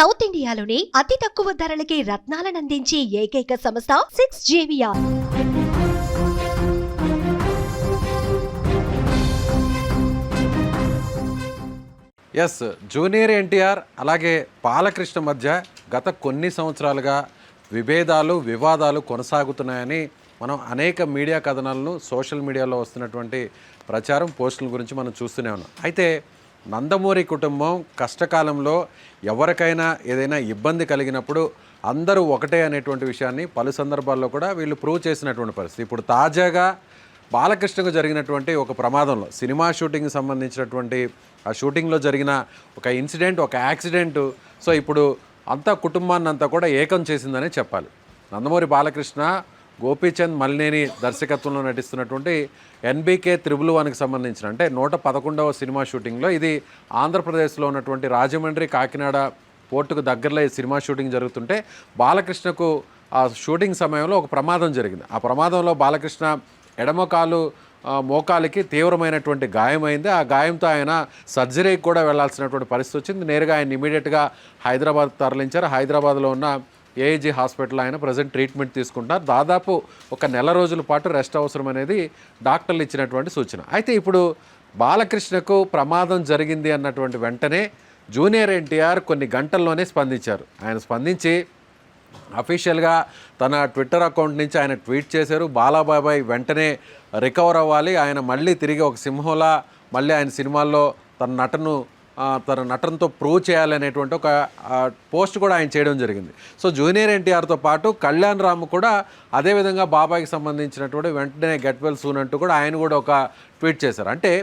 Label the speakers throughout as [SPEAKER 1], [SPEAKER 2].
[SPEAKER 1] South ఇండియాలోని అతి తక్కువ ధరలకి రత్నాలనందించే ఏకైక సంస్థ 6JVR.
[SPEAKER 2] ఎస్, జూనియర్ ఎన్టీఆర్ అలాగే బాలకృష్ణ మధ్య గత కొన్ని సంవత్సరాలుగా వివాదాలు కొనసాగుతున్నాయని మనం అనేక మీడియా కథనాలను సోషల్ మీడియాలో వస్తున్నటువంటి ప్రచారం పోస్టుల గురించి మనం చూస్తూనే ఉన్నాం. అయితే నందమూరి కుటుంబం కష్టకాలంలో ఎవరికైనా ఏదైనా ఇబ్బంది కలిగినప్పుడు అందరూ ఒకటే అనేటువంటి విషయాన్ని పలు సందర్భాల్లో కూడా వీళ్ళు ప్రూవ్ చేసినటువంటి పరిస్థితి. ఇప్పుడు తాజాగా బాలకృష్ణకు జరిగినటువంటి ఒక ప్రమాదంలో సినిమా షూటింగ్కి సంబంధించినటువంటి ఆ షూటింగ్లో జరిగిన ఒక ఇన్సిడెంట్, ఒక యాక్సిడెంట్, సో ఇప్పుడు అంతా కుటుంబాన్ని అంతా కూడా ఏకం చేసిందనే చెప్పాలి. నందమూరి బాలకృష్ణ గోపీచంద్ మలినేని దర్శకత్వంలో నటిస్తున్నటువంటి NBK 111కి సంబంధించిన అంటే 111వ సినిమా షూటింగ్లో, ఇది ఆంధ్రప్రదేశ్లో ఉన్నటువంటి రాజమండ్రి కాకినాడ పోర్టుకు దగ్గరలో ఈ సినిమా షూటింగ్ జరుగుతుంటే బాలకృష్ణకు ఆ షూటింగ్ సమయంలో ఒక ప్రమాదం జరిగింది. ఆ ప్రమాదంలో బాలకృష్ణ ఎడమకాలు మోకాలికి తీవ్రమైనటువంటి గాయమైంది. ఆ గాయంతో ఆయన సర్జరీకి కూడా వెళ్లాల్సినటువంటి పరిస్థితి వచ్చింది. నేరుగా ఆయన ఇమీడియట్గా హైదరాబాద్ తరలించారు. హైదరాబాద్లో ఉన్న AIG హాస్పిటల్ ఆయన ప్రజెంట్ ట్రీట్మెంట్ తీసుకుంటారు. దాదాపు ఒక నెల రోజుల పాటు రెస్ట్ అవసరం అనేది డాక్టర్లు ఇచ్చినటువంటి సూచన. అయితే ఇప్పుడు బాలకృష్ణకు ప్రమాదం జరిగింది అన్నటువంటి వెంటనే జూనియర్ ఎన్టీఆర్ కొన్ని గంటల్లోనే స్పందించారు. ఆయన స్పందించి అఫీషియల్గా తన ట్విట్టర్ అకౌంట్ నుంచి ఆయన ట్వీట్ చేశారు. బాలాబాబాయ్ వెంటనే రికవర్ అవ్వాలి, ఆయన మళ్ళీ తిరిగి ఒక సింహంలా మళ్ళీ ఆయన సినిమాల్లో తన నటనతో ప్రూవ్ చేయాలనేటువంటి ఒక పోస్ట్ కూడా ఆయన చేయడం జరిగింది. సో జూనియర్ ఎన్టీఆర్తో పాటు కళ్యాణ్ రామ్ కూడా అదేవిధంగా బాబాయ్కి సంబంధించినటువంటి వెంటనే గెట్ వెల్ సూన్ అంటూ కూడా ఆయన కూడా ఒక ట్వీట్ చేశారు. అంటే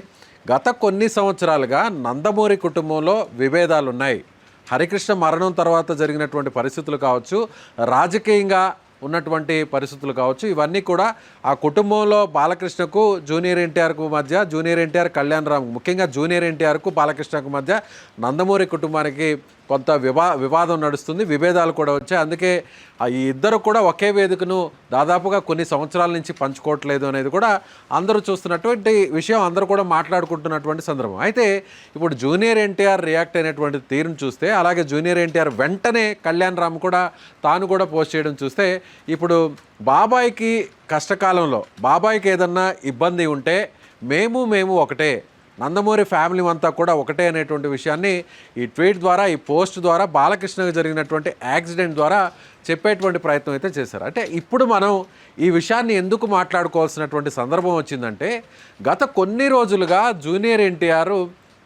[SPEAKER 2] గత కొన్ని సంవత్సరాలుగా నందమూరి కుటుంబంలో విభేదాలు ఉన్నాయి. హరికృష్ణ మరణం తర్వాత జరిగినటువంటి పరిస్థితులు కావచ్చు, రాజకీయంగా ఉన్నటువంటి పరిస్థితులు కావచ్చు, ఇవన్నీ కూడా ఆ కుటుంబంలో బాలకృష్ణకు జూనియర్ ఎన్టీఆర్కు మధ్య, జూనియర్ ఎన్టీఆర్ కళ్యాణ్ రామ్, ముఖ్యంగా జూనియర్ ఎన్టీఆర్కు బాలకృష్ణకు మధ్య నందమూరి కుటుంబానికి కొంత వివాదం నడుస్తుంది, విభేదాలు కూడా వచ్చాయి. అందుకే ఈ ఇద్దరు కూడా ఒకే వేదికను దాదాపుగా కొన్ని సంవత్సరాల నుంచి పంచుకోవట్లేదు అనేది కూడా అందరూ చూస్తున్నటువంటి విషయం, అందరూ కూడా మాట్లాడుకుంటున్నటువంటి సందర్భం. అయితే ఇప్పుడు జూనియర్ ఎన్టీఆర్ రియాక్ట్ అయినటువంటి తీరును చూస్తే, అలాగే జూనియర్ ఎన్టీఆర్ వెంటనే కళ్యాణ్ రామ్ కూడా తాను కూడా పోస్ట్ చేయడం చూస్తే, ఇప్పుడు బాబాయ్కి కష్టకాలంలో బాబాయ్కి ఏదన్నా ఇబ్బంది ఉంటే మేము ఒకటే, నందమూరి ఫ్యామిలీ అంతా కూడా ఒకటే అనేటువంటి విషయాన్ని ఈ ట్వీట్ ద్వారా, ఈ పోస్ట్ ద్వారా, బాలకృష్ణకు జరిగినటువంటి యాక్సిడెంట్ ద్వారా చెప్పేటువంటి ప్రయత్నం అయితే చేశారు. అంటే ఇప్పుడు మనం ఈ విషయాన్ని ఎందుకు మాట్లాడుకోవాల్సినటువంటి సందర్భం వచ్చిందంటే, గత కొన్ని రోజులుగా జూనియర్ ఎన్టీఆర్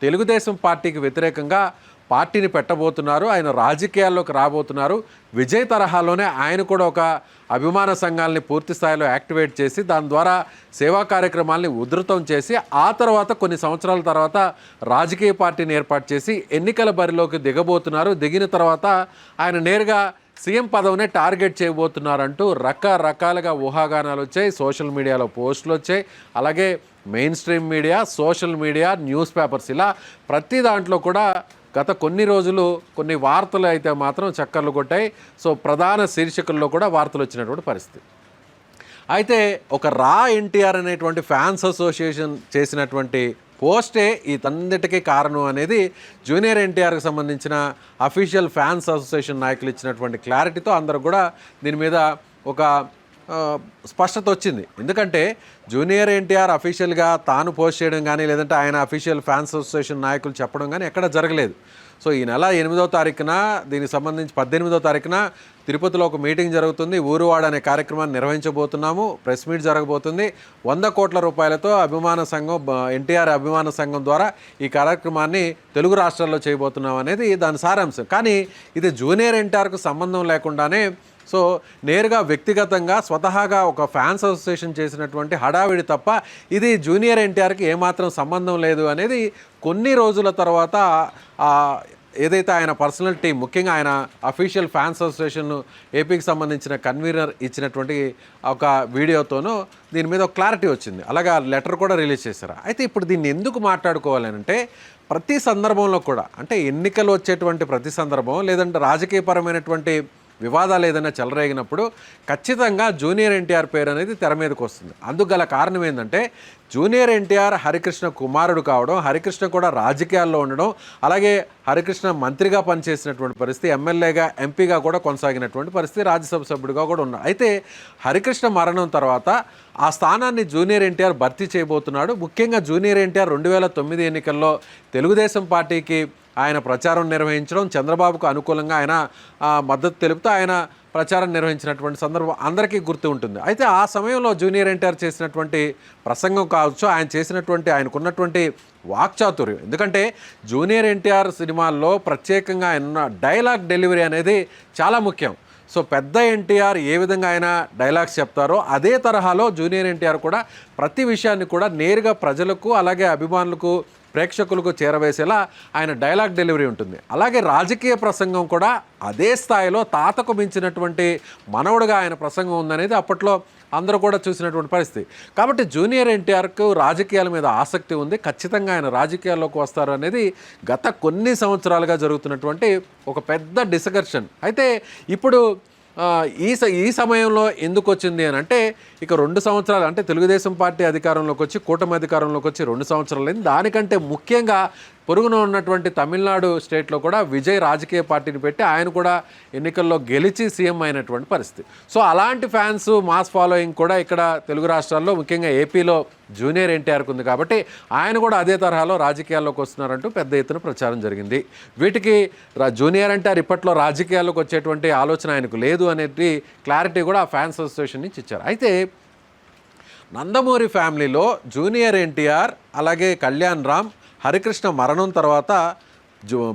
[SPEAKER 2] తెలుగుదేశం పార్టీకి వ్యతిరేకంగా పార్టీని పెట్టబోతున్నారు, ఆయన రాజకీయాల్లోకి రాబోతున్నారు. విజయ్ తరహాలోనే ఆయన కూడా ఒక అభిమాన సంఘాలని పూర్తి స్థాయిలో యాక్టివేట్ చేసి దాని ద్వారా సేవా కార్యక్రమాలని ఉధృతం చేసి ఆ తర్వాత కొన్ని సంవత్సరాల తర్వాత రాజకీయ పార్టీని ఏర్పాటు చేసి ఎన్నికల బరిలోకి దిగబోతున్నారు. దిగిన తర్వాత ఆయన నేరుగా సీఎం పదవినే టార్గెట్ చేయబోతున్నారంటూ రకరకాలుగా ఊహాగానాలు వచ్చాయి. సోషల్ మీడియాలో పోస్టులు వచ్చాయి. అలాగే main stream media, social media, news papers, ఇలా ప్రతి దాంట్లో కూడా గత కొన్ని రోజులు కొన్ని వార్తలు అయితే మాత్రం చక్కర్లు కొట్టాయి. సో ప్రధాన శీర్షికల్లో కూడా వార్తలు వచ్చినటువంటి పరిస్థితి. అయితే ఒక రా ఎన్టీఆర్ అనేటువంటి ఫ్యాన్స్ అసోసియేషన్ చేసినటువంటి పోస్టే ఈ తన్నిటికీ కారణం అనేది జూనియర్ ఎన్టీఆర్కి సంబంధించిన అఫీషియల్ ఫ్యాన్స్ అసోసియేషన్ నాయకులు ఇచ్చినటువంటి క్లారిటీతో అందరూ కూడా దీని మీద ఒక స్పష్టత వచ్చింది. ఎందుకంటే జూనియర్ ఎన్టీఆర్ అఫీషియల్గా తాను పోస్ట్ చేయడం కానీ, లేదంటే ఆయన అఫీషియల్ ఫ్యాన్స్ అసోసియేషన్ నాయకులు చెప్పడం కానీ ఎక్కడ జరగలేదు. సో ఈ నెల 8వ తారీఖున దీనికి సంబంధించి 18వ తారీఖున తిరుపతిలో ఒక మీటింగ్ జరుగుతుంది. ఊరువాడ అనే కార్యక్రమాన్ని నిర్వహించబోతున్నాము. ప్రెస్ మీట్ జరగబోతుంది. 100 కోట్ల రూపాయలతో అభిమాన సంఘం, ఎన్టీఆర్ అభిమాన సంఘం ద్వారా ఈ కార్యక్రమాన్ని తెలుగు రాష్ట్రాల్లో చేయబోతున్నాం అనేది దాని సారాంశం. కానీ ఇది జూనియర్ ఎన్టీఆర్కు సంబంధం లేకుండానే, సో నేరుగా వ్యక్తిగతంగా స్వతహాగా ఒక ఫ్యాన్స్ అసోసియేషన్ చేసినటువంటి హడావిడి తప్ప ఇది జూనియర్ ఎన్టీఆర్కి ఏమాత్రం సంబంధం లేదు అనేది కొన్ని రోజుల తర్వాత ఏదైతే ఆయన పర్సనల్ టీం, ముఖ్యంగా ఆయన అఫీషియల్ ఫ్యాన్స్ అసోసియేషన్ ఏపీకి సంబంధించిన కన్వీనర్ ఇచ్చినటువంటి ఒక వీడియోతోనూ దీని మీద ఒక క్లారిటీ వచ్చింది. అలాగే ఆ లెటర్ కూడా రిలీజ్ చేశారు. అయితే ఇప్పుడు దీన్ని ఎందుకు మాట్లాడుకోవాలంటే, ప్రతి సందర్భంలో కూడా, అంటే ఎన్నికలు వచ్చేటువంటి ప్రతి సందర్భం, లేదంటే రాజకీయపరమైనటువంటి వివాదాలు ఏదైనా చెలరేగినప్పుడు ఖచ్చితంగా జూనియర్ ఎన్టీఆర్ పేరు అనేది తెర మీదకి వస్తుంది. అందుకు గల కారణం ఏంటంటే జూనియర్ ఎన్టీఆర్ హరికృష్ణ కుమారుడు కావడం, హరికృష్ణ కూడా రాజకీయాల్లో ఉండడం, అలాగే హరికృష్ణ మంత్రిగా పనిచేసినటువంటి పరిస్థితి, ఎమ్మెల్యేగా ఎంపీగా కూడా కొనసాగినటువంటి పరిస్థితి, రాజ్యసభ సభ్యుడిగా కూడా ఉన్నాడు. అయితే హరికృష్ణ మరణం తర్వాత ఆ స్థానాన్ని జూనియర్ ఎన్టీఆర్ భర్తీ చేయబోతున్నాడు. ముఖ్యంగా జూనియర్ ఎన్టీఆర్ 2009 ఎన్నికల్లో తెలుగుదేశం పార్టీకి ఆయన ప్రచారం నిర్వహించడం, చంద్రబాబుకు అనుకూలంగా ఆయన మద్దతు తెలుపుతూ ఆయన ప్రచారం నిర్వహించినటువంటి సందర్భం అందరికీ గుర్తు ఉంటుంది. అయితే ఆ సమయంలో జూనియర్ ఎన్టీఆర్ చేసినటువంటి ప్రసంగం కావచ్చు, ఆయన చేసినటువంటి ఆయనకున్నటువంటి వాక్చాతుర్యం, ఎందుకంటే జూనియర్ ఎన్టీఆర్ సినిమాల్లో ప్రత్యేకంగా ఆయన డైలాగ్ డెలివరీ అనేది చాలా ముఖ్యం. సో పెద్ద ఎన్టీఆర్ ఏ విధంగా ఆయన డైలాగ్స్ చెప్తారో అదే తరహాలో జూనియర్ ఎన్టీఆర్ కూడా ప్రతి విషయాన్ని కూడా నేరుగా ప్రజలకు అలాగే అభిమానులకు ప్రేక్షకులకు చేరవేసేలా ఆయన డైలాగ్ డెలివరీ ఉంటుంది. అలాగే రాజకీయ ప్రసంగం కూడా అదే స్థాయిలో తాతకు మించినటువంటి మనవడుగా ఆయన ప్రసంగం ఉందనేది అప్పట్లో అందరూ కూడా చూసినటువంటి పరిస్థితి. కాబట్టి జూనియర్ ఎన్టీఆర్కు రాజకీయాల మీద ఆసక్తి ఉంది, ఖచ్చితంగా ఆయన రాజకీయాల్లోకి వస్తారు అనేది గత కొన్ని సంవత్సరాలుగా జరుగుతున్నటువంటి ఒక పెద్ద డిస్కషన్. అయితే ఇప్పుడు ఈ సమయంలో ఎందుకు వచ్చింది అని అంటే, ఇక 2 సంవత్సరాలు అంటే తెలుగుదేశం పార్టీ అధికారంలోకి వచ్చి కూటమి అధికారంలోకి వచ్చి 2 సంవత్సరాలు అయింది. దానికంటే ముఖ్యంగా పొరుగున ఉన్నటువంటి తమిళనాడు స్టేట్లో కూడా విజయ్ రాజకీయ పార్టీని పెట్టి ఆయన కూడా ఎన్నికల్లో గెలిచి సీఎం అయినటువంటి పరిస్థితి. సో అలాంటి ఫ్యాన్స్ మాస్ ఫాలోయింగ్ కూడా ఇక్కడ తెలుగు రాష్ట్రాల్లో ముఖ్యంగా ఏపీలో జూనియర్ ఎన్టీఆర్కి ఉంది. కాబట్టి ఆయన కూడా అదే తరహాలో రాజకీయాల్లోకి వస్తున్నారంటూ పెద్ద ఎత్తున ప్రచారం జరిగింది. వీటికి జూనియర్ ఎన్టీఆర్ ఇప్పట్లో రాజకీయాల్లోకి వచ్చేటువంటి ఆలోచన ఆయనకు లేదు అనేది క్లారిటీ కూడా ఆ ఫ్యాన్స్ అసోసియేషన్ నుంచి ఇచ్చారు. అయితే నందమూరి ఫ్యామిలీలో జూనియర్ ఎన్టీఆర్ అలాగే కళ్యాణ్ రామ్ హరికృష్ణ మరణం తర్వాత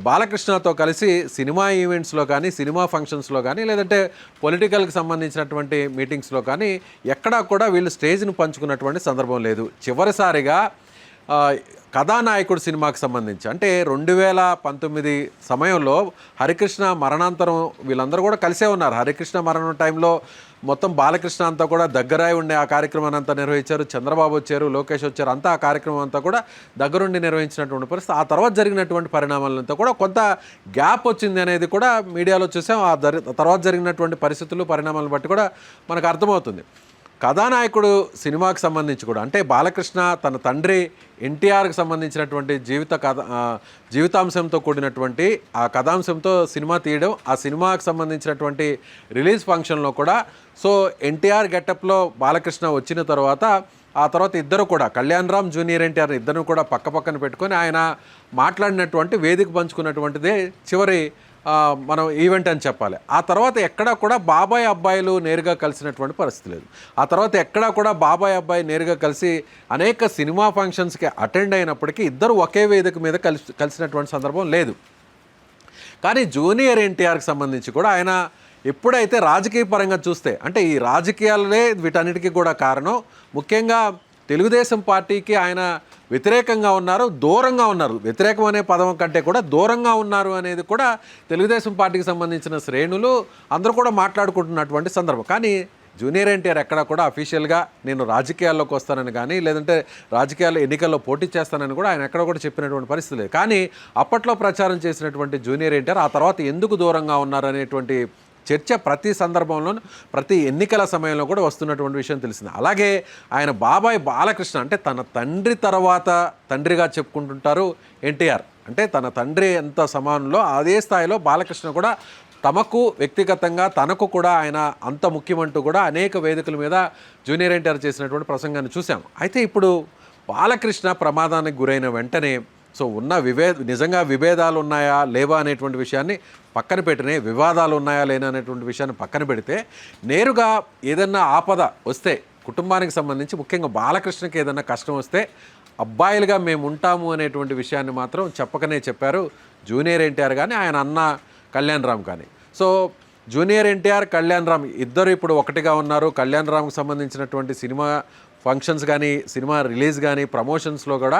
[SPEAKER 2] బాలకృష్ణతో కలిసి సినిమా ఈవెంట్స్లో కానీ, సినిమా ఫంక్షన్స్లో కానీ, లేదంటే పొలిటికల్కి సంబంధించినటువంటి మీటింగ్స్లో కానీ ఎక్కడా కూడా వీళ్ళు స్టేజ్ను పంచుకున్నటువంటి సందర్భం లేదు. చివరిసారిగా కథానాయకుడు సినిమాకి సంబంధించి అంటే 2019 సమయంలో హరికృష్ణ మరణాంతరం వీళ్ళందరూ కూడా కలిసే ఉన్నారు. హరికృష్ణ మరణం టైంలో మొత్తం బాలకృష్ణ అంతా కూడా దగ్గరై ఉండే ఆ కార్యక్రమాన్ని అంతా నిర్వహించారు. చంద్రబాబు వచ్చారు, లోకేష్ వచ్చారు, అంతా ఆ కార్యక్రమం అంతా కూడా దగ్గరుండి నిర్వహించినటువంటి పరిస్థితి. ఆ తర్వాత జరిగినటువంటి పరిణామాలంతా కూడా కొంత గ్యాప్ వచ్చింది అనేది కూడా మీడియాలో చూసాం. ఆ తర్వాత జరిగినటువంటి పరిస్థితులు పరిణామాలను బట్టి కూడా మనకు అర్థమవుతుంది. కథానాయకుడు సినిమాకి సంబంధించి కూడా అంటే బాలకృష్ణ తన తండ్రి ఎన్టీఆర్కి సంబంధించినటువంటి జీవితాంశంతో కూడినటువంటి ఆ కథాంశంతో సినిమా తీయడం, ఆ సినిమాకి సంబంధించినటువంటి రిలీజ్ ఫంక్షన్లో కూడా సో ఎన్టీఆర్ గెటప్లో బాలకృష్ణ వచ్చిన తర్వాత ఆ తర్వాత ఇద్దరు కూడా కళ్యాణ్ రామ్ జూనియర్ ఎన్టీఆర్ ఇద్దరు కూడా పక్కన పెట్టుకొని ఆయన మాట్లాడినటువంటి వేదిక పంచుకున్నటువంటిదే చివరి మనం ఈవెంట్ అని చెప్పాలి. ఆ తర్వాత ఎక్కడా కూడా బాబాయ్ అబ్బాయిలు నేరుగా కలిసినటువంటి పరిస్థితి లేదు. ఆ తర్వాత ఎక్కడా కూడా బాబాయ్ అబ్బాయి నేరుగా కలిసి అనేక సినిమా ఫంక్షన్స్కి అటెండ్ అయినప్పటికీ ఇద్దరు ఒకే వేదిక మీద కలిసినటువంటి సందర్భం లేదు. కానీ జూనియర్ ఎన్టీఆర్కి సంబంధించి కూడా ఆయన ఎప్పుడైతే రాజకీయ పరంగా చూస్తే అంటే ఈ రాజకీయాలనే వీటన్నిటికీ కూడా కారణం, ముఖ్యంగా తెలుగుదేశం పార్టీకి ఆయన వ్యతిరేకంగా ఉన్నారు, దూరంగా ఉన్నారు. వ్యతిరేకం అనే పదం కంటే కూడా దూరంగా ఉన్నారు అనేది కూడా తెలుగుదేశం పార్టీకి సంబంధించిన శ్రేణులు అందరూ కూడా మాట్లాడుకుంటున్నటువంటి సందర్భం. కానీ జూనియర్ ఎన్టీఆర్ ఎక్కడా కూడా అఫీషియల్గా నేను రాజకీయాల్లోకి వస్తానని కానీ లేదంటే రాజకీయాల్లో ఎన్నికల్లో పోటీ చేస్తానని కూడా ఆయన ఎక్కడ కూడా చెప్పినటువంటి పరిస్థితి లేదు. కానీ అప్పట్లో ప్రచారం చేసినటువంటి జూనియర్ ఎన్టీఆర్ ఆ తర్వాత ఎందుకు దూరంగా ఉన్నారనేటువంటి చర్చ ప్రతి సందర్భంలోనూ ప్రతి ఎన్నికల సమయంలో కూడా వస్తున్నటువంటి విషయం తెలిసింది. అలాగే ఆయన బాబాయ్ బాలకృష్ణ అంటే తన తండ్రి తర్వాత తండ్రిగా చెప్పుకుంటుంటారు ఎన్టీఆర్. అంటే తన తండ్రి ఎంత సమానంలో అదే స్థాయిలో బాలకృష్ణ కూడా తమకు వ్యక్తిగతంగా తనకు కూడా ఆయన అంత ముఖ్యమంటూ కూడా అనేక వేదికల మీద జూనియర్ ఎన్టీఆర్ చేసినటువంటి ప్రసంగాన్ని చూసాం. అయితే ఇప్పుడు బాలకృష్ణ ప్రమాదానికి గురైన వెంటనే సో ఉన్న నిజంగా విభేదాలు ఉన్నాయా లేవా అనేటువంటి విషయాన్ని పక్కన పెట్టినే, వివాదాలు ఉన్నాయా లేనా అనేటువంటి విషయాన్ని పక్కన పెడితే నేరుగా ఏదన్నా ఆపద వస్తే కుటుంబానికి సంబంధించి ముఖ్యంగా బాలకృష్ణకి ఏదన్నా కష్టం వస్తే అబ్బాయిలుగా మేము ఉంటాము అనేటువంటి విషయాన్ని మాత్రం చెప్పకనే చెప్పారు జూనియర్ ఎన్టీఆర్ కానీ ఆయన అన్న కళ్యాణ్ రామ్ కానీ. సో జూనియర్ ఎన్టీఆర్ కళ్యాణ్ రామ్ ఇద్దరు ఇప్పుడు ఒకటిగా ఉన్నారు. కళ్యాణ్ రామ్కి సంబంధించినటువంటి సినిమా ఫంక్షన్స్ కానీ సినిమా రిలీజ్ కానీ ప్రమోషన్స్లో కూడా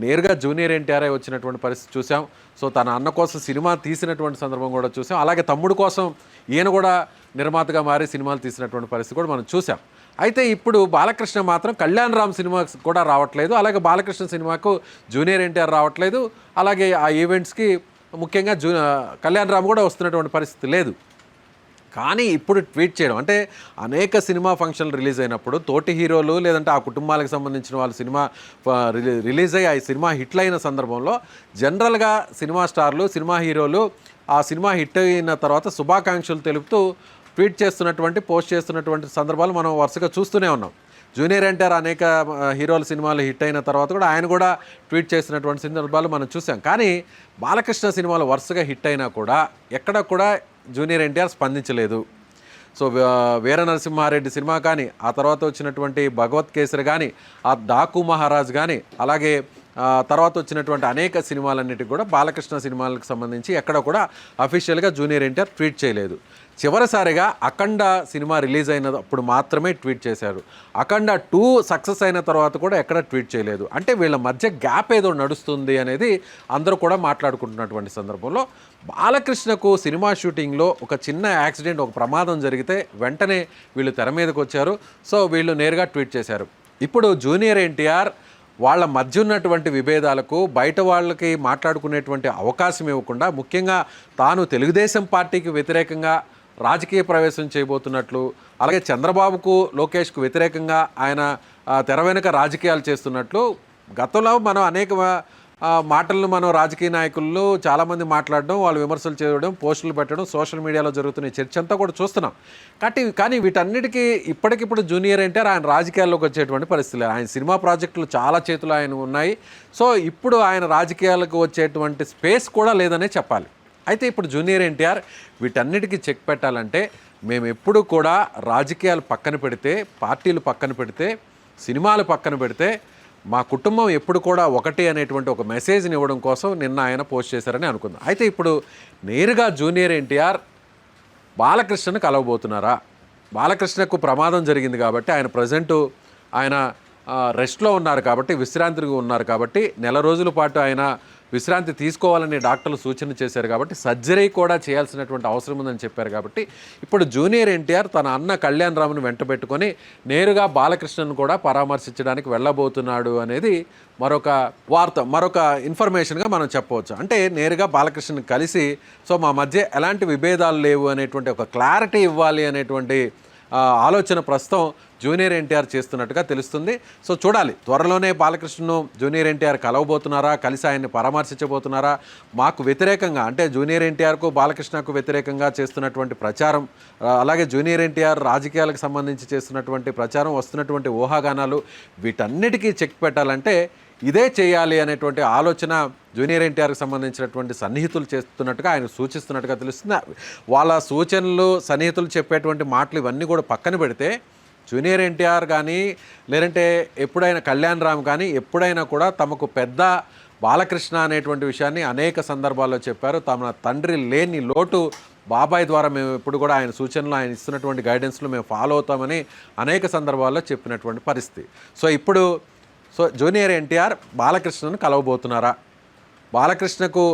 [SPEAKER 2] నేరుగా జూనియర్ ఎన్టీఆర్ వచ్చినటువంటి పరిస్థితి చూసాం. సో తన అన్న కోసం సినిమా తీసినటువంటి సందర్భం కూడా చూసాం. అలాగే తమ్ముడు కోసం ఈయన కూడా నిర్మాతగా మారి సినిమాలు తీసినటువంటి పరిస్థితి కూడా మనం చూసాం. అయితే ఇప్పుడు బాలకృష్ణ మాత్రం కళ్యాణ్ రామ్ సినిమా కూడా రావట్లేదు, అలాగే బాలకృష్ణ సినిమాకు జూనియర్ ఎన్టీఆర్ రావట్లేదు, అలాగే ఆ ఈవెంట్స్కి ముఖ్యంగా కళ్యాణ్ రామ్ కూడా వస్తున్నటువంటి పరిస్థితి లేదు. కానీ ఇప్పుడు ట్వీట్ చేయడం అంటే అనేక సినిమా ఫంక్షన్లు రిలీజ్ అయినప్పుడు తోటి హీరోలు లేదంటే ఆ కుటుంబాలకు సంబంధించిన వాళ్ళు సినిమా రిలీజ్ అయ్యి ఆ సినిమా హిట్లు అయిన సందర్భంలో జనరల్గా సినిమా స్టార్లు సినిమా హీరోలు ఆ సినిమా హిట్ అయిన తర్వాత శుభాకాంక్షలు తెలుపుతూ ట్వీట్ చేస్తున్నటువంటి పోస్ట్ చేస్తున్నటువంటి సందర్భాలు మనం వరుసగా చూస్తూనే ఉన్నాం. జూనియర్ ఎన్టీఆర్ అనేక హీరోల సినిమాలు హిట్ అయిన తర్వాత కూడా ఆయన కూడా ట్వీట్ చేసినటువంటి సందర్భాలు మనం చూసాం. కానీ బాలకృష్ణ సినిమాలు వరుసగా హిట్ అయినా కూడా ఎక్కడ కూడా జూనియర్ ఎన్టీఆర్ స్పందించలేదు. సో వీర నరసింహారెడ్డి సినిమా కానీ, ఆ తర్వాత వచ్చినటువంటి భగవత్ కేసరి కానీ, ఆ డాకు మహారాజ్ కానీ, అలాగే తర్వాత వచ్చినటువంటి అనేక సినిమాలన్నిటికీ కూడా బాలకృష్ణ సినిమాలకు సంబంధించి ఎక్కడ కూడా అఫీషియల్గా జూనియర్ ఎన్టీఆర్ ట్వీట్ చేయలేదు. చివరిసారిగా అఖండ సినిమా రిలీజ్ అయినప్పుడు మాత్రమే ట్వీట్ చేశారు. అఖండ 2 సక్సెస్ అయిన తర్వాత కూడా ఎక్కడ ట్వీట్ చేయలేదు. అంటే వీళ్ళ మధ్య గ్యాప్ ఏదో నడుస్తుంది అనేది అందరూ కూడా మాట్లాడుకుంటున్నటువంటి సందర్భంలో బాలకృష్ణకు సినిమా షూటింగ్లో ఒక చిన్న యాక్సిడెంట్, ఒక ప్రమాదం జరిగితే వెంటనే వీళ్ళు తెర మీదకి వచ్చారు. సో వీళ్ళు నేరుగా ట్వీట్ చేశారు. ఇప్పుడు జూనియర్ ఎన్టీఆర్ వాళ్ళ మధ్య ఉన్నటువంటి విభేదాలకు బయట వాళ్ళకి మాట్లాడుకునేటువంటి అవకాశం ఇవ్వకుండా, ముఖ్యంగా తాను తెలుగుదేశం పార్టీకి వ్యతిరేకంగా రాజకీయ ప్రవేశం చేయబోతున్నట్లు, అలాగే చంద్రబాబుకు లోకేష్కు వ్యతిరేకంగా ఆయన తెర వెనుక రాజకీయాలు చేస్తున్నట్లు గతంలో మనం అనేక మాటలను మనం రాజకీయ నాయకులు చాలామంది మాట్లాడడం, వాళ్ళు విమర్శలు చేయడం, పోస్టులు పెట్టడం, సోషల్ మీడియాలో జరుగుతున్న చర్చ అంతా కూడా చూస్తున్నాం. కానీ వీటన్నిటికీ ఇప్పటికిప్పుడు జూనియర్ ఎన్టీఆర్ ఆయన రాజకీయాల్లోకి వచ్చేటువంటి పరిస్థితులు, ఆయన సినిమా ప్రాజెక్టులు చాలా చేతులు ఆయన ఉన్నాయి. సో ఇప్పుడు ఆయన రాజకీయాలకు వచ్చేటువంటి స్పేస్ కూడా లేదనే చెప్పాలి. అయితే ఇప్పుడు జూనియర్ ఎన్టీఆర్ వీటన్నిటికీ చెక్ పెట్టాలంటే మేము ఎప్పుడు కూడా రాజకీయాలు పక్కన పెడితే, పార్టీలు పక్కన పెడితే, సినిమాలు పక్కన పెడితే మా కుటుంబం ఎప్పుడు కూడా ఒకటి అనేటువంటి ఒక మెసేజ్ని ఇవ్వడం కోసం నిన్న ఆయన పోస్ట్ చేశారని అనుకుందాం. అయితే ఇప్పుడు నేరుగా జూనియర్ ఎన్టీఆర్ బాలకృష్ణను కలవబోతున్నారా? బాలకృష్ణకు ప్రమాదం జరిగింది కాబట్టి ఆయన ప్రజెంటు ఆయన రెస్ట్లో ఉన్నారు కాబట్టి, విశ్రాంతిగా ఉన్నారు కాబట్టి, నెల రోజుల పాటు ఆయన విశ్రాంతి తీసుకోవాలని డాక్టర్లు సూచన చేశారు కాబట్టి, సర్జరీ కూడా చేయాల్సినటువంటి అవసరం ఉందని చెప్పారు కాబట్టి, ఇప్పుడు జూనియర్ ఎన్టీఆర్ తన అన్న కళ్యాణ్ రామ్ను వెంట పెట్టుకొని నేరుగా బాలకృష్ణను కూడా పరామర్శించడానికి వెళ్ళబోతున్నాడు అనేది మరొక వార్త, మరొక ఇన్ఫర్మేషన్గా మనం చెప్పవచ్చు. అంటే నేరుగా బాలకృష్ణను కలిసి సో మా మధ్య ఎలాంటి విభేదాలు లేవు అనేటువంటి ఒక క్లారిటీ ఇవ్వాలి అనేటువంటి ఆలోచన ప్రస్తుతం జూనియర్ ఎన్టీఆర్ చేస్తున్నట్టుగా తెలుస్తుంది. సో చూడాలి, త్వరలోనే బాలకృష్ణను జూనియర్ ఎన్టీఆర్ కలవబోతున్నారా, కలిసి ఆయన్ని పరామర్శించబోతున్నారా, మాకు వ్యతిరేకంగా అంటే జూనియర్ ఎన్టీఆర్కు బాలకృష్ణకు వ్యతిరేకంగా చేస్తున్నటువంటి ప్రచారం, అలాగే జూనియర్ ఎన్టీఆర్ రాజకీయాలకు సంబంధించి చేస్తున్నటువంటి ప్రచారం, వస్తున్నటువంటి ఊహాగానాలు, వీటన్నిటికీ చెక్ పెట్టాలంటే ఇదే చేయాలి అనేటువంటి ఆలోచన జూనియర్ ఎన్టీఆర్కి సంబంధించినటువంటి సన్నిహితులు చేస్తున్నట్టుగా ఆయన సూచిస్తున్నట్టుగా తెలుస్తుంది. వాళ్ళ సూచనలు, సన్నిహితులు చెప్పేటువంటి మాటలు ఇవన్నీ కూడా పక్కన పెడితే జూనియర్ ఎన్టీఆర్ కానీ లేదంటే ఎప్పుడైనా కళ్యాణ్ రామ్ కానీ ఎప్పుడైనా కూడా తమకు పెద్ద బాలకృష్ణ అనేటువంటి విషయాన్ని అనేక సందర్భాల్లో చెప్పారు. తమ తండ్రి లేని లోటు బాబాయ్ ద్వారా మేము ఎప్పుడు కూడా ఆయన సూచనలు, ఆయన ఇస్తున్నటువంటి గైడెన్స్లు మేము ఫాలో అవుతామని అనేక సందర్భాల్లో చెప్పినటువంటి పరిస్థితి. సో జూనియర్ ఎన్టీఆర్ బాలకృష్ణను కలవబోతున్నారా, బాలకృష్ణకు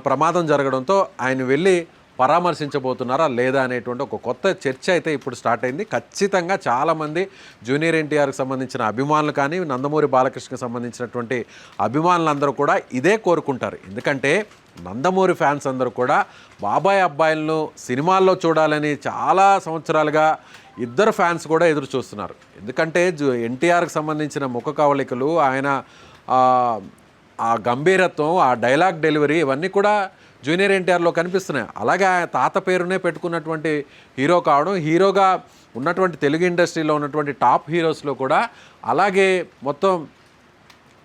[SPEAKER 2] ప్రమాదం జరగడంతో ఆయన వెళ్ళి పరామర్శించబోతున్నారా లేదా అనేటువంటి ఒక కొత్త చర్చ అయితే ఇప్పుడు స్టార్ట్ అయింది. ఖచ్చితంగా చాలామంది జూనియర్ ఎన్టీఆర్కి సంబంధించిన అభిమానులు కానీ, నందమూరి బాలకృష్ణకి సంబంధించినటువంటి అభిమానులందరూ కూడా ఇదే కోరుకుంటారు. ఎందుకంటే నందమూరి ఫ్యాన్స్ అందరూ కూడా బాబాయ్ అబ్బాయిలను సినిమాల్లో చూడాలని చాలా సంవత్సరాలుగా ఇద్దరు ఫ్యాన్స్ కూడా ఎదురు చూస్తున్నారు. ఎందుకంటే ఎన్టీఆర్కి సంబంధించిన ముఖ కవళికలు, ఆయన ఆ గంభీరత్వం, ఆ డైలాగ్ డెలివరీ ఇవన్నీ కూడా జూనియర్ ఎన్టీఆర్లో కనిపిస్తున్నాయి. అలాగే ఆయన తాత పేరునే పెట్టుకున్నటువంటి హీరో కావడం, హీరోగా ఉన్నటువంటి తెలుగు ఇండస్ట్రీలో ఉన్నటువంటి టాప్ హీరోస్లో కూడా, అలాగే మొత్తం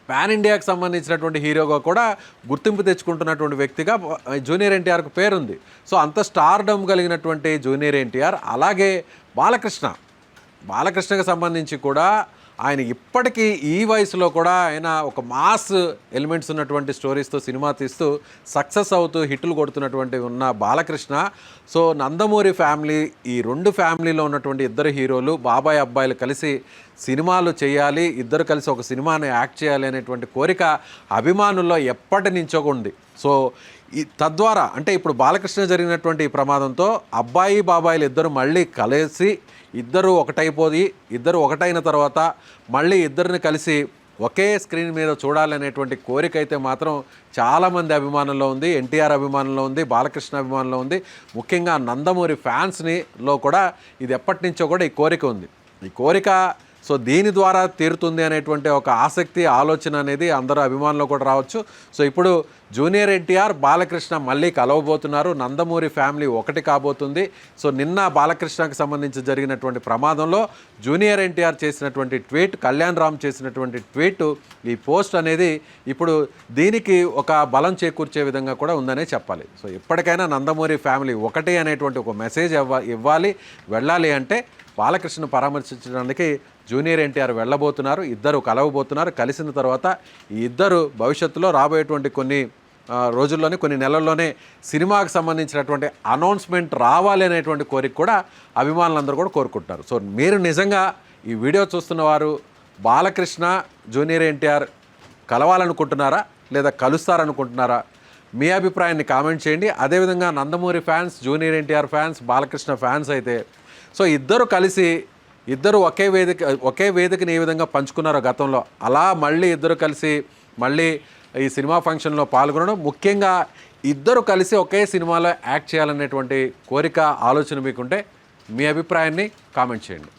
[SPEAKER 2] పాన్ ఇండియాకి సంబంధించినటువంటి హీరోగా కూడా గుర్తింపు తెచ్చుకుంటున్నటువంటి వ్యక్తిగా జూనియర్ ఎన్టీఆర్కు పేరుంది. సో అంత స్టార్డమ్ కలిగినటువంటి జూనియర్ ఎన్టీఆర్, అలాగే బాలకృష్ణకి సంబంధించి కూడా ఆయన ఇప్పటికీ ఈ వయసులో కూడా ఆయన ఒక మాస్ ఎలిమెంట్స్ ఉన్నటువంటి స్టోరీస్తో సినిమా తీస్తూ సక్సెస్ అవుతూ హిట్లు కొడుతున్నటువంటి ఉన్న బాలకృష్ణ, సో నందమూరి ఫ్యామిలీ, ఈ రెండు ఫ్యామిలీలో ఉన్నటువంటి ఇద్దరు హీరోలు బాబాయ్ అబ్బాయిలు కలిసి సినిమాలు చేయాలి, ఇద్దరు కలిసి ఒక సినిమాని యాక్ట్ చేయాలి అనేటువంటి కోరిక అభిమానుల్లో ఎప్పటి నుంచో ఉంది. సో తద్వారా అంటే ఇప్పుడు బాలకృష్ణ జరిగినటువంటి ఈ ప్రమాదంతో అబ్బాయి బాబాయిలు ఇద్దరు మళ్ళీ కలిసి, ఇద్దరు ఒకటైన తర్వాత మళ్ళీ ఇద్దరిని కలిసి ఒకే స్క్రీన్ మీద చూడాలనేటువంటి కోరిక అయితే మాత్రం చాలామంది అభిమానుల్లో ఉంది. ఎన్టీఆర్ అభిమానుల్లో ఉంది, బాలకృష్ణ అభిమానుల్లో ఉంది. ముఖ్యంగా నందమూరి ఫ్యాన్స్లో కూడా ఇది ఎప్పటి నుంచో కూడా ఈ కోరిక ఉంది. ఈ కోరిక సో దీని ద్వారా తీరుతుంది అనేటువంటి ఒక ఆసక్తి, ఆలోచన అనేది అందరూ అభిమానులు కూడా రావచ్చు. సో ఇప్పుడు జూనియర్ ఎన్టీఆర్, బాలకృష్ణ మళ్ళీ కలవబోతున్నారు. నందమూరి ఫ్యామిలీ ఒకటి కాబోతుంది. సో నిన్న బాలకృష్ణకు సంబంధించి జరిగినటువంటి ప్రమాదంలో జూనియర్ ఎన్టీఆర్ చేసినటువంటి ట్వీట్, కళ్యాణ్ రామ్ చేసినటువంటి ట్వీట్, ఈ పోస్ట్ అనేది ఇప్పుడు దీనికి ఒక బలం చేకూర్చే విధంగా కూడా ఉందనే చెప్పాలి. సో ఎప్పటికైనా నందమూరి ఫ్యామిలీ ఒకటి అనేటువంటి ఒక మెసేజ్ ఇవ్వాలి, వెళ్ళాలి అంటే బాలకృష్ణ పరామర్శించడానికి జూనియర్ ఎన్టీఆర్ వెళ్ళబోతున్నారు. ఇద్దరు కలవబోతున్నారు. కలిసిన తర్వాత ఈ ఇద్దరు భవిష్యత్తులో రాబోయేటువంటి కొన్ని రోజుల్లోనే, కొన్ని నెలల్లోనే సినిమాకు సంబంధించినటువంటి అనౌన్స్మెంట్ రావాలి అనేటువంటి కోరిక కూడా అభిమానులందరూ కూడా కోరుకుంటున్నారు. సో మీరు నిజంగా ఈ వీడియో చూస్తున్న వారు బాలకృష్ణ, జూనియర్ ఎన్టీఆర్ కలవాలనుకుంటున్నారా లేదా కలుస్తారనుకుంటున్నారా? మీ అభిప్రాయాన్ని కామెంట్ చేయండి. అదేవిధంగా Nandamuri fans, junior NTR fans, Balakrishna fans అయితే సో ఇద్దరు కలిసి ఒకే వేదికని ఏ విధంగా పంచుకున్నారో గతంలో, అలా మళ్ళీ ఇద్దరు కలిసి మళ్ళీ ఈ సినిమా ఫంక్షన్లో పాల్గొనడం, ముఖ్యంగా ఇద్దరు కలిసి ఒకే సినిమాలో యాక్ట్ చేయాలనేటువంటి కోరిక, ఆలోచన మీకుంటే మీ అభిప్రాయాన్ని కామెంట్ చేయండి.